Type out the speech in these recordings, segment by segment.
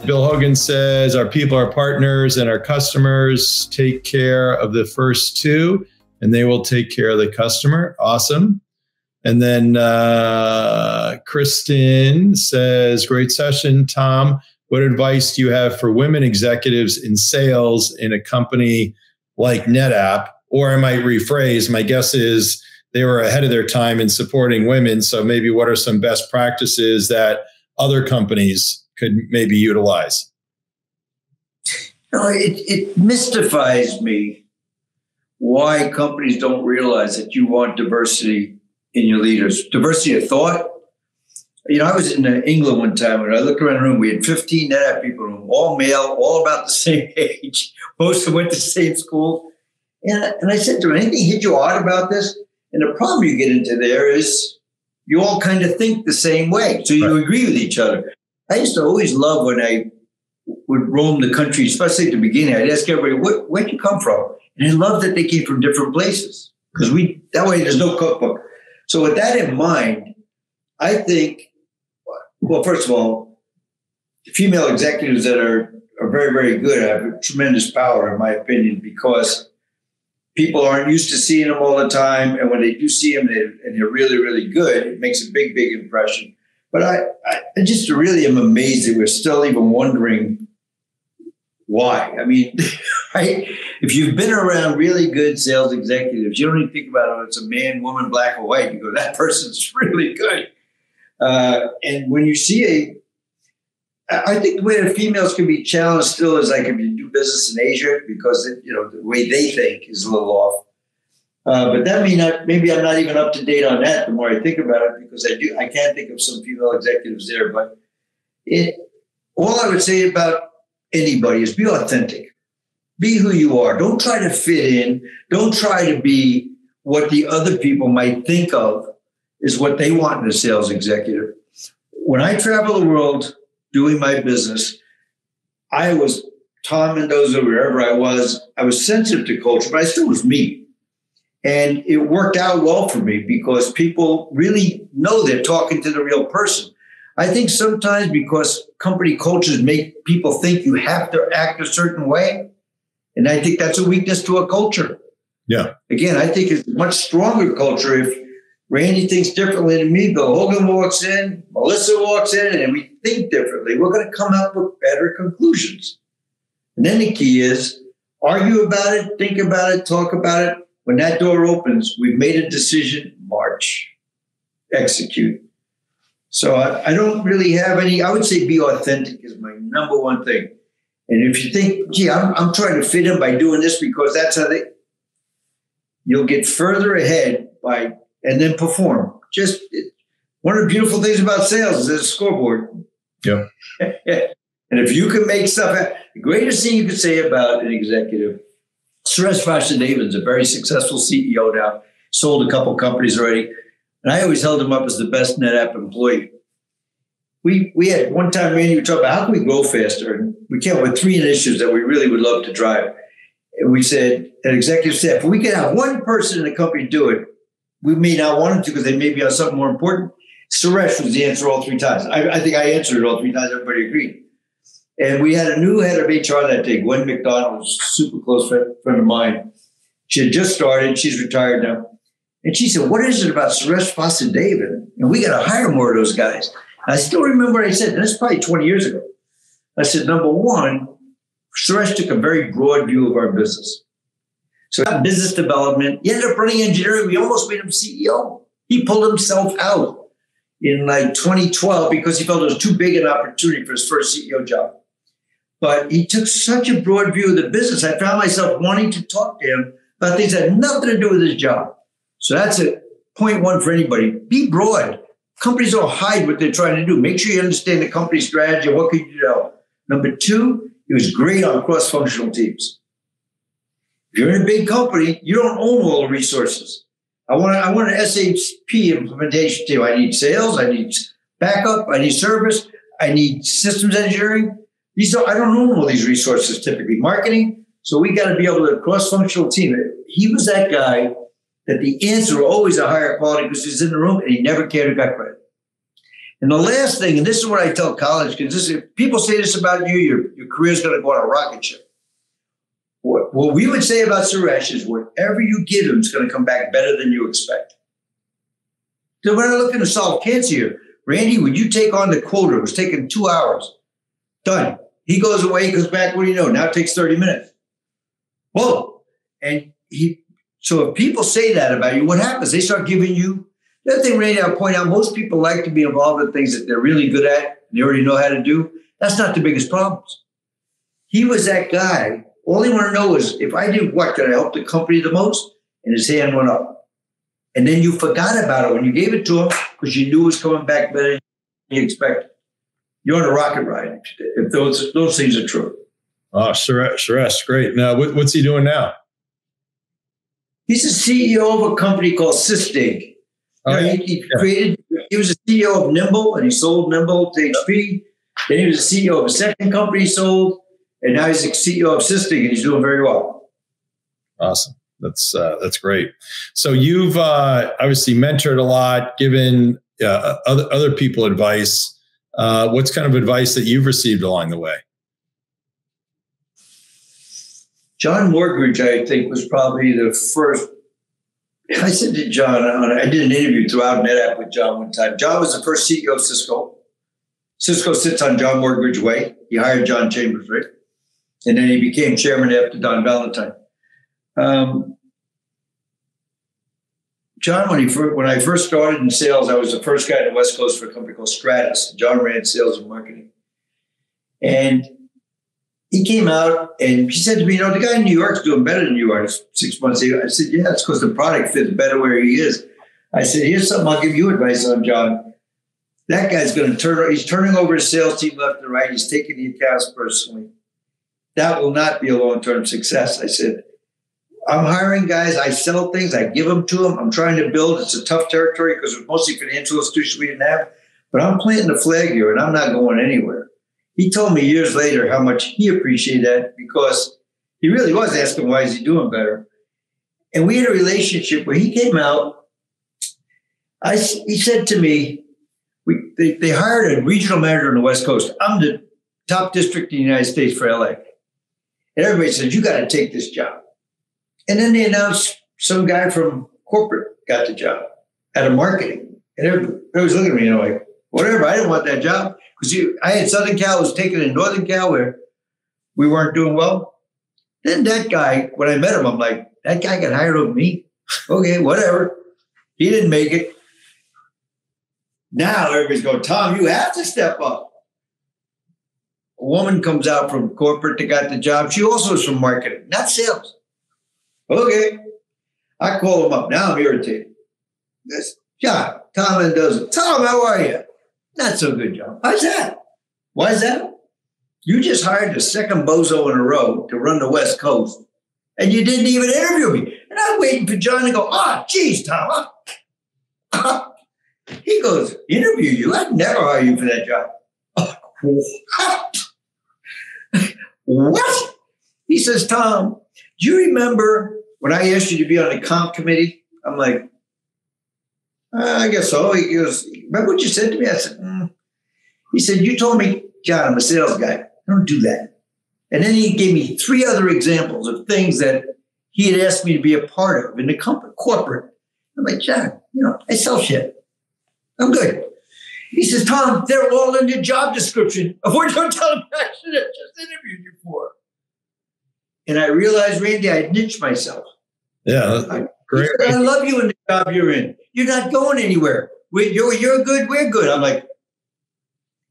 Bill Hogan says, our people are partners and our customers take care of the first two and they will take care of the customer. Awesome. And then Kristen says, great session, Tom. What advice do you have for women executives in sales in a company like NetApp? Or I might rephrase, my guess is they were ahead of their time in supporting women. So maybe what are some best practices that other companies could maybe utilize? It mystifies me why companies don't realize that you want diversity in your leaders. Diversity of thought. I was in England one time and I looked around the room. We had 15 NetApp people in the room, all male, all about the same age. Most of them went to the same school. And I said to them, anything hit you odd about this? And the problem you get into there is you all kind of think the same way. So you agree with each other. I used to always love when I would roam the country, especially at the beginning. I'd ask everybody, where'd you come from? And I loved that they came from different places because that way there's no cookbook. So with that in mind, I think, well, first of all, female executives that are very, very good have tremendous power, in my opinion, because people aren't used to seeing them all the time. And when they do see them and they're really, really good, it makes a big, big impression. But I just really am amazed that we're still even wondering why. I mean, right? If you've been around really good sales executives, you don't even think about it. It's a man, woman, black or white. You go, that person's really good. And when you see I think the way the females can be challenged still is like if you do business in Asia, because the way they think is a little off. But that maybe I'm not even up to date on that the more I think about it, because I can think of some female executives there. But all I would say about anybody is be authentic. Be who you are. Don't try to fit in. Don't try to be what the other people might think of is what they want in a sales executive. When I travel the world doing my business, I was Tom Mendoza, wherever I was sensitive to culture, but I still was me. And it worked out well for me because people really know they're talking to the real person. I think sometimes because company cultures make people think you have to act a certain way. And I think that's a weakness to a culture. Yeah. Again, I think it's a much stronger culture if Randy thinks differently than me, Bill Hogan walks in, Melissa walks in, and we think differently. We're going to come up with better conclusions. And then the key is argue about it, think about it, talk about it. When that door opens, we've made a decision, march, execute. So I don't really have any, I would say be authentic is my number one thing. And if you think, gee, I'm trying to fit in by doing this because that's how you'll get further ahead and then perform. One of the beautiful things about sales is there's a scoreboard. Yeah. And if you can make stuff happen, the greatest thing you could say about an executive, Suresh Vasudev's a very successful CEO now, sold a couple companies already. And I always held him up as the best NetApp employee. We had one time, Randy, we talked about how can we grow faster? And we came up with 3 initiatives that we really would love to drive. And we said, an executive said, if we could have one person in the company do it, we may not want them to because they may be on something more important. Suresh was the answer all 3 times. I think I answered it all 3 times. Everybody agreed. And we had a new head of HR that day, Gwen McDonald, was a super close friend of mine. She had just started. She's retired now. And she said, what is it about Suresh Vasudev? And we got to hire more of those guys. And I still remember what I said, and that's probably 20 years ago. I said, number one, Suresh took a very broad view of our business. So business development, he ended up running engineering. We almost made him CEO. He pulled himself out in like 2012 because he felt it was too big an opportunity for his first CEO job. But he took such a broad view of the business. I found myself wanting to talk to him about things that had nothing to do with his job. So that's a point one for anybody. Be broad. Companies don't hide what they're trying to do. Make sure you understand the company strategy and what can you do to help. Number 2, he was great on cross-functional teams. If you're in a big company, you don't own all the resources. I want an SAP implementation team. I need sales. I need backup. I need service. I need systems engineering. I don't own all these resources typically. Marketing. So we got to be able to cross-functional team. He was that guy that the answer was always a higher quality because he's in the room and he never cared who got credit. And the last thing, and this is what I tell college kids, people say this about you, your career is going to go on a rocket ship. What we would say about Suresh is whatever you give him is going to come back better than you expect. So when I'm looking to solve cancer here, Randy, when you take on the quota, it was taking 2 hours. Done. He goes away, goes back. What do you know? Now it takes 30 minutes. Whoa. And so if people say that about you, what happens? They start giving you. The other thing, Randy, I'll point out, most people like to be involved in things that they're really good at and they already know how to do. That's not the biggest problems. He was that guy. All he wanted to know is, if I did what, did I help the company the most? And his hand went up. And then you forgot about it when you gave it to him because you knew it was coming back better than you expected. You're on a rocket ride if those things are true. Oh, Suresh, great. Now, what's he doing now? He's the CEO of a company called Sysdig. He was the CEO of Nimble, and he sold Nimble to HP. Then he was the CEO of a second company he sold, and now he's the CEO of Sysdig, and he's doing very well. Awesome. That's great. So you've obviously mentored a lot, given other people advice. What's kind of advice that you've received along the way? John Morgridge, I think, was probably the first. I said to John, I did an interview throughout NetApp with John one time. John was the first CEO of Cisco. Cisco sits on John Morgridge Way. He hired John Chambers, right? And then he became chairman after Don Valentine. John, when I first started in sales, I was the first guy on the West Coast for a company called Stratus. John ran sales and marketing. And he came out and he said to me, the guy in New York's doing better than you are 6 months ago. I said, yeah, it's because the product fits better where he is. I said, here's something I'll give you advice on, John. That guy's going to he's turning over his sales team left and right. He's taking the accounts personally. That will not be a long-term success. I said, I'm hiring guys. I sell things. I give them to them. I'm trying to build. It's a tough territory because it was mostly financial institutions we didn't have. But I'm planting the flag here, and I'm not going anywhere. He told me years later how much he appreciated that because he really was asking, why is he doing better? And we had a relationship where he came out. He said to me, they hired a regional manager on the West Coast. I'm the top district in the United States for LA. And everybody said, you got to take this job. And then they announced some guy from corporate got the job out of marketing. And everybody was looking at me, like, whatever, I didn't want that job. Because I had Southern Cal, was taken in Northern Cal where we weren't doing well. Then that guy, when I met him, I'm like, that guy got hired over me. Okay, whatever. He didn't make it. Now everybody's going, Tom, you have to step up. A woman comes out from corporate that got the job. She also is from marketing, not sales. Okay. I call him up. Now I'm irritated. Yes, John, Tom Mendoza. Tom, how are you? Not so good, John. How's that? Why is that? You just hired the second bozo in a row to run the West Coast, and you didn't even interview me. And I'm waiting for John to go, geez, Tom. He goes, interview you? I'd never hire you for that job. What? What? He says, Tom, do you remember when I asked you to be on the comp committee? I'm like, I guess so. He goes, remember what you said to me? I said, He said, you told me, John, I'm a sales guy. I don't do that. And then he gave me 3 other examples of things that he had asked me to be a part of in the company, corporate. I'm like, John, I sell shit. I'm good. He says, Tom, they're all in your job description of what you're telling me I should have just interviewed you for. And I realized, Randy, I niched myself. Yeah, great. Said, I love you in the job you're in. You're not going anywhere. You're good. We're good. I'm like,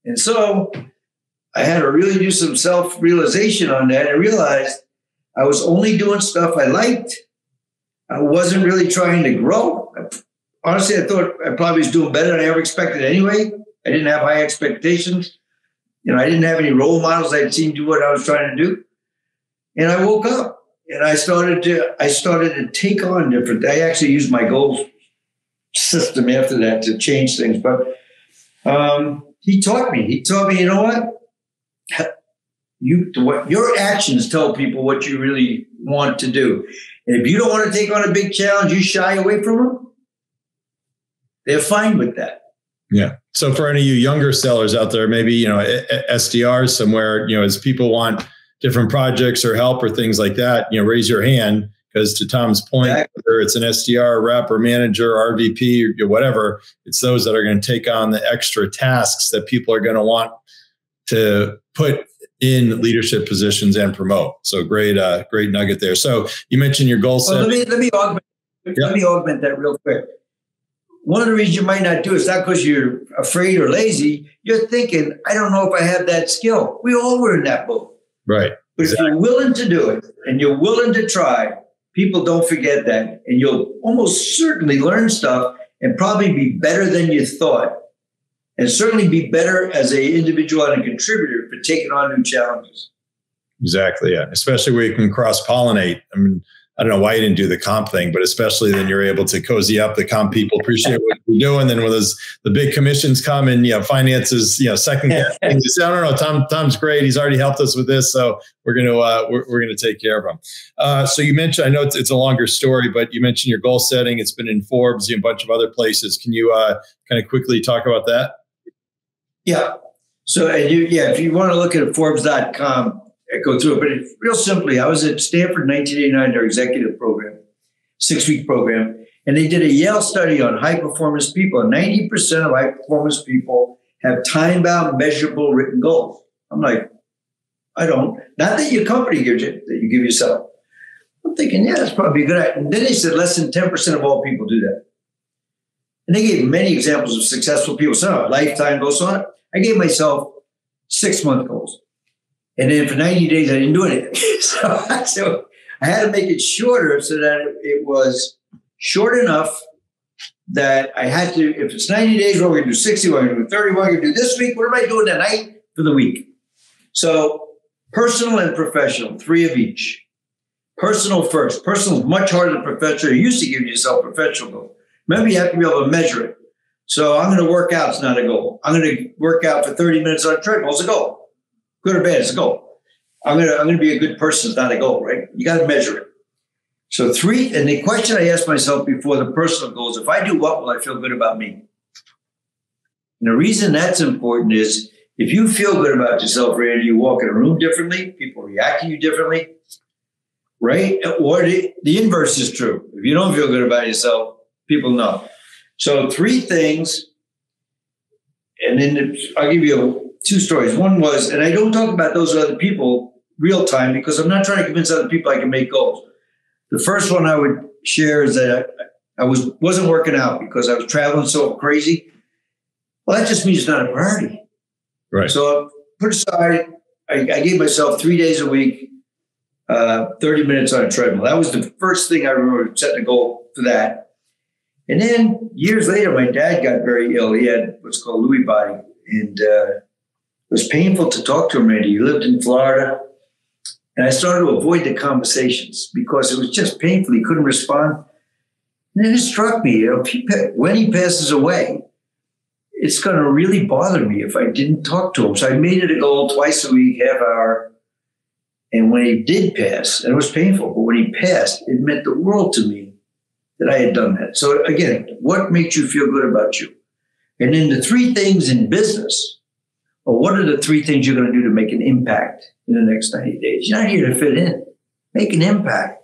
and so I had to really do some self-realization on that and realized I was only doing stuff I liked. I wasn't really trying to grow. Honestly, I thought I probably was doing better than I ever expected anyway. I didn't have high expectations. I didn't have any role models I'd seen do what I was trying to do. And I woke up and I started to take on different. I actually used my goal system after that to change things. But he taught me, you know what? Your actions tell people what you really want to do. And if you don't want to take on a big challenge, you shy away from them. They're fine with that. Yeah. So for any of you younger sellers out there, maybe, SDRs somewhere, as people want different projects or help or things like that, raise your hand, because to Tom's point, whether it's an SDR, rep, or manager, RVP, or whatever, it's those that are going to take on the extra tasks that people are going to want to put in leadership positions and promote. So great nugget there. So you mentioned your goal set. Let me augment that real quick. One of the reasons you might not do it is not because you're afraid or lazy. You're thinking, I don't know if I have that skill. We all were in that boat. Right. But if you're willing to do it and you're willing to try, people don't forget that. And you'll almost certainly learn stuff and probably be better than you thought. And certainly be better as an individual and a contributor for taking on new challenges. Exactly. Yeah. Especially where you can cross-pollinate. I mean, I don't know why you didn't do the comp thing, but especially then you're able to cozy up. The comp people appreciate what you're doing. Then when the big commissions come and, finances, second guessing, you say, I don't know, Tom's great. He's already helped us with this. So we're going to take care of him. So you mentioned, I know it's a longer story, but you mentioned your goal setting. It's been in Forbes and a bunch of other places. Can you kind of quickly talk about that? Yeah. So, if you want to look at Forbes.com, go through it. But real simply, I was at Stanford in 1989, their executive program, 6-week program, and they did a Yale study on high-performance people. And 90% of high-performance people have time-bound, measurable written goals. I'm like, I don't. Not that your company gives you, that you give yourself. I'm thinking, yeah, that's probably a good idea. And then they said less than 10% of all people do that. And they gave many examples of successful people. So lifetime goals on it. I gave myself 6-month goals. And then for 90 days, I didn't do anything. So I had to make it shorter so that it was short enough that I had to, if it's 90 days, what we're going to do 60, what we're going to do 30, what we're going to do this week, what am I doing tonight for the week? So personal and professional, 3 of each. Personal first. Personal is much harder than professional. You used to give yourself professional goals. Remember, you have to be able to measure it. So I'm going to work out. It's not a goal. I'm going to work out for 30 minutes on a treadmill. It's a goal. Good or bad, it's a goal. I'm going to be a good person. It's not a goal, right? You got to measure it. So 3, and the question I asked myself before the personal goals, if I do what, will I feel good about me? And the reason that's important is if you feel good about yourself, Randy, you walk in a room differently, people react to you differently, right? Or the inverse is true. If you don't feel good about yourself, people know. So 3 things, and then I'll give you 2 stories. One was, and I don't talk about those other people real time because I'm not trying to convince other people I can make goals. The first one I would share is that I wasn't working out because I was traveling so crazy. Well, that just means it's not a priority. Right. So I put aside, I gave myself 3 days a week, 30 minutes on a treadmill. That was the first thing I remember setting a goal for that. And then years later, my dad got very ill. He had what's called Lewy body. And it was painful to talk to him, Randy. He lived in Florida. And I started to avoid the conversations because it was just painful. He couldn't respond. And then it struck me, when he passes away, it's going to really bother me if I didn't talk to him. So I made it a goal twice a week, half hour. And when he did pass, and it was painful, but when he passed, it meant the world to me that I had done that. So again, what makes you feel good about you? And then the 3 things in business, or what are the 3 things you're going to do to make an impact in the next 90 days? You're not here to fit in. Make an impact.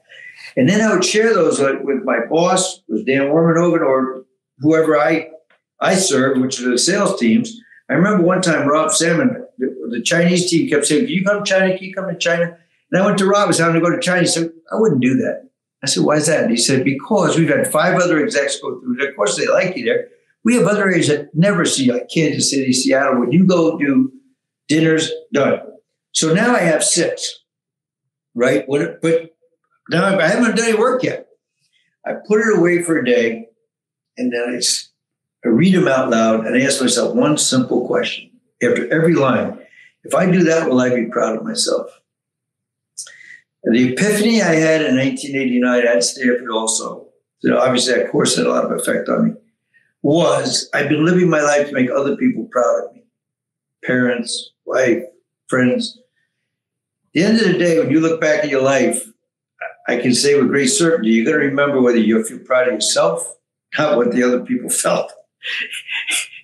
And then I would share those with my boss, with Dan Warmanoven, or whoever I serve, which are the sales teams. I remember one time Rob Salmon, the Chinese team, kept saying, "Can you come to China? Can you come to China?" And I went to Rob, I was having to go to China. He said, "I wouldn't do that." I said, "Why is that?" And he said, "Because we've had 5 other execs go through there. Of course, they like you there. We have other areas that never see you, like Kansas City, Seattle. When you go do dinners, done." So now I have 6, right? But now I haven't done any work yet. I put it away for a day, and then I read them out loud, and I ask myself one simple question after every line. If I do that, will I be proud of myself? And the epiphany I had in 1989 at Stanford also, so obviously that course had a lot of effect on me, was I've been living my life to make other people proud of me. Parents, wife, friends. At the end of the day, when you look back at your life, I can say with great certainty, you're going to remember whether you feel proud of yourself, not what the other people felt.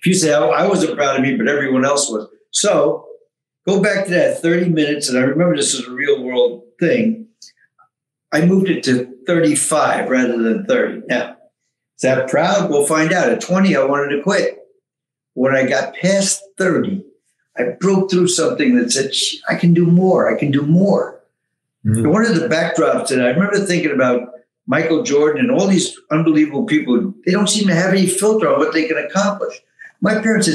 if you say I wasn't proud of me, but everyone else was. So go back to that 30 minutes, and I remember this is a real world thing. I moved it to 35 rather than 30. Now, is that proud? We'll find out. At 20, I wanted to quit. When I got past 30, I broke through something that said, I can do more. I can do more. Mm-hmm. One of the backdrops that I remember thinking about Michael Jordan and all these unbelievable people, they don't seem to have any filter on what they can accomplish. My parents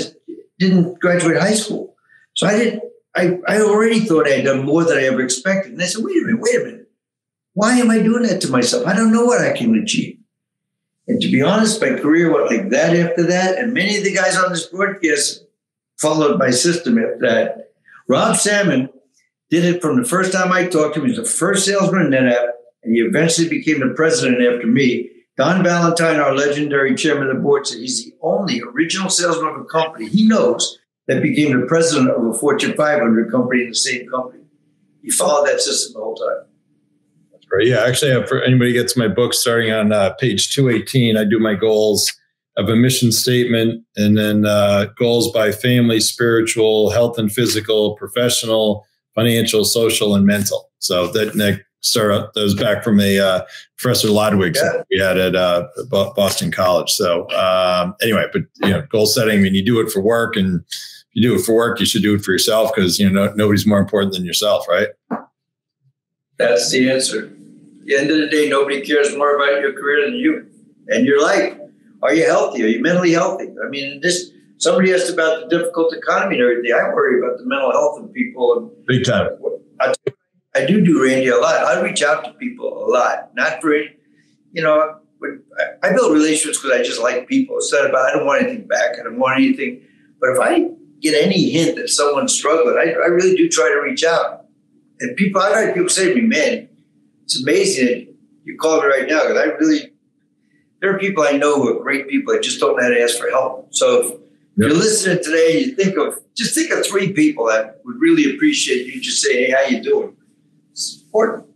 didn't graduate high school. So I already thought I had done more than I ever expected. And I said, wait a minute. Why am I doing that to myself? I don't know what I can achieve. And to be honest, my career went like that after that. And many of the guys on this broadcast followed my system after that. Rob Salmon did it from the first time I talked to him. He was the first salesman in NetApp, and he eventually became the president after me. Don Valentine, our legendary chairman of the board, said he's the only original salesman of a company he knows that became the president of a Fortune 500 company in the same company. He followed that system the whole time. Right. Yeah, actually, for anybody who gets my book starting on page 218, I do my goals of a mission statement and then goals by family, spiritual, health and physical, professional, financial, social, and mental. So that was back from a Professor Lodwig we had at Boston College. So anyway, but goal setting, I mean, you do it for work, and if you do it for work, you should do it for yourself because nobody's more important than yourself, right? That's the answer. At the end of the day, nobody cares more about your career than you and your life. Are you healthy? Are you mentally healthy? I mean, somebody asked about the difficult economy and everything. I worry about the mental health of people. Big time. I do, Randy, a lot. I reach out to people a lot. Not for, I build relationships because I just like people. It's not about, I don't want anything back. I don't want anything. But if I get any hint that someone's struggling, I really do try to reach out. And I've had people say to me, man, it's amazing that you call me right now because there are people I know who are great people. I just don't know how to ask for help. So if you're listening today, you think of 3 people that would really appreciate you just say, hey, how you doing? It's important.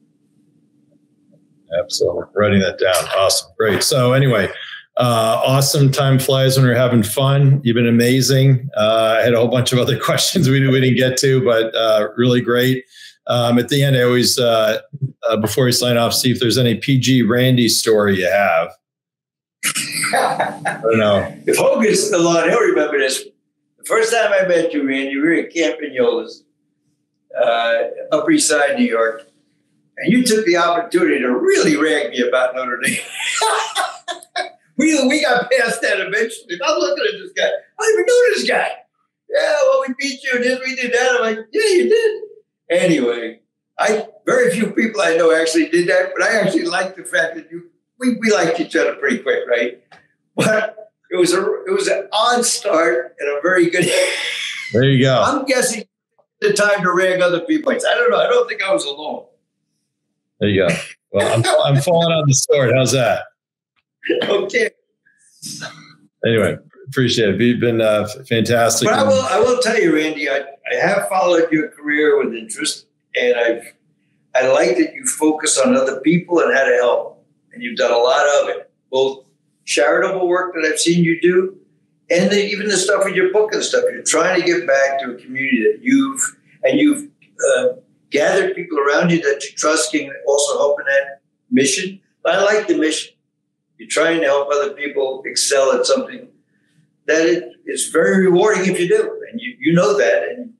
Absolutely. Writing that down. Awesome. Great. So anyway, awesome. Time flies when we're having fun. You've been amazing. I had a whole bunch of other questions we didn't get to, but really great. At the end, I always, before we sign off, see if there's any PG Randy story you have. I don't know. If Hogan's still on, he'll remember this. The first time I met you, Randy, we were at Camp Vignolas, Upper East Side, New York. And you took the opportunity to really rag me about Notre Dame. we got past that eventually. I'm looking at this guy. I don't even know this guy. Yeah, well, we beat you and this, we did that. I'm like, yeah, you did. Anyway, very few people I know actually did that, but I actually like the fact that we liked each other pretty quick, right? But it was an odd start and a very good. There you go. I'm guessing the time to rag other people. I don't know. I don't think I was alone. There you go. Well, I'm falling on the sword. How's that? Okay. Anyway, appreciate it. You've been fantastic. But I will tell you, Randy, I have followed your career with interest, and I like that you focus on other people and how to help. And you've done a lot of it, both charitable work that I've seen you do, and even the stuff with your book and stuff. You're trying to give back to a community that you've gathered people around you that you trust can also help in that mission. But I like the mission. You're trying to help other people excel at something that is very rewarding if you do. And you know that, and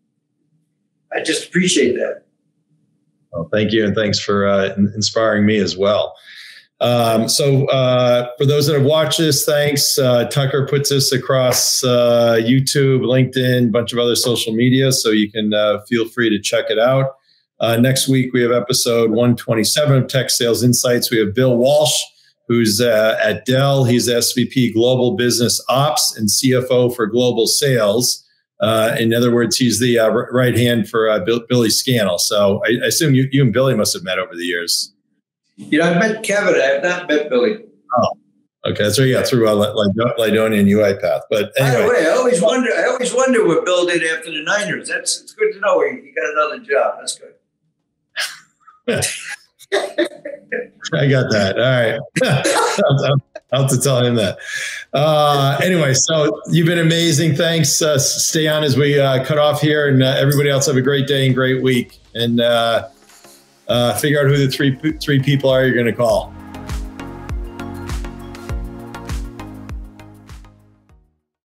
I just appreciate that. Well, thank you, and thanks for inspiring me as well. So for those that have watched this, thanks. Tucker puts this across YouTube, LinkedIn, a bunch of other social media, so you can feel free to check it out. Next week, we have episode 127 of Tech Sales Insights. We have Bill Walsh, who's at Dell. He's SVP Global Business Ops and CFO for Global Sales. In other words, he's the right hand for Billy Scannell. So I assume you and Billy must have met over the years. I've met Kevin. I have not met Billy. Oh, okay. So yeah, through Lydonia and UiPath. But anyway, by the way, I always wonder what Bill did after the Niners. It's good to know he got another job. That's good. I got that. All right. I'll have to tell him that. Anyway, so you've been amazing. Thanks. Stay on as we cut off here, and everybody else have a great day and great week. And figure out who the three people are you're going to call.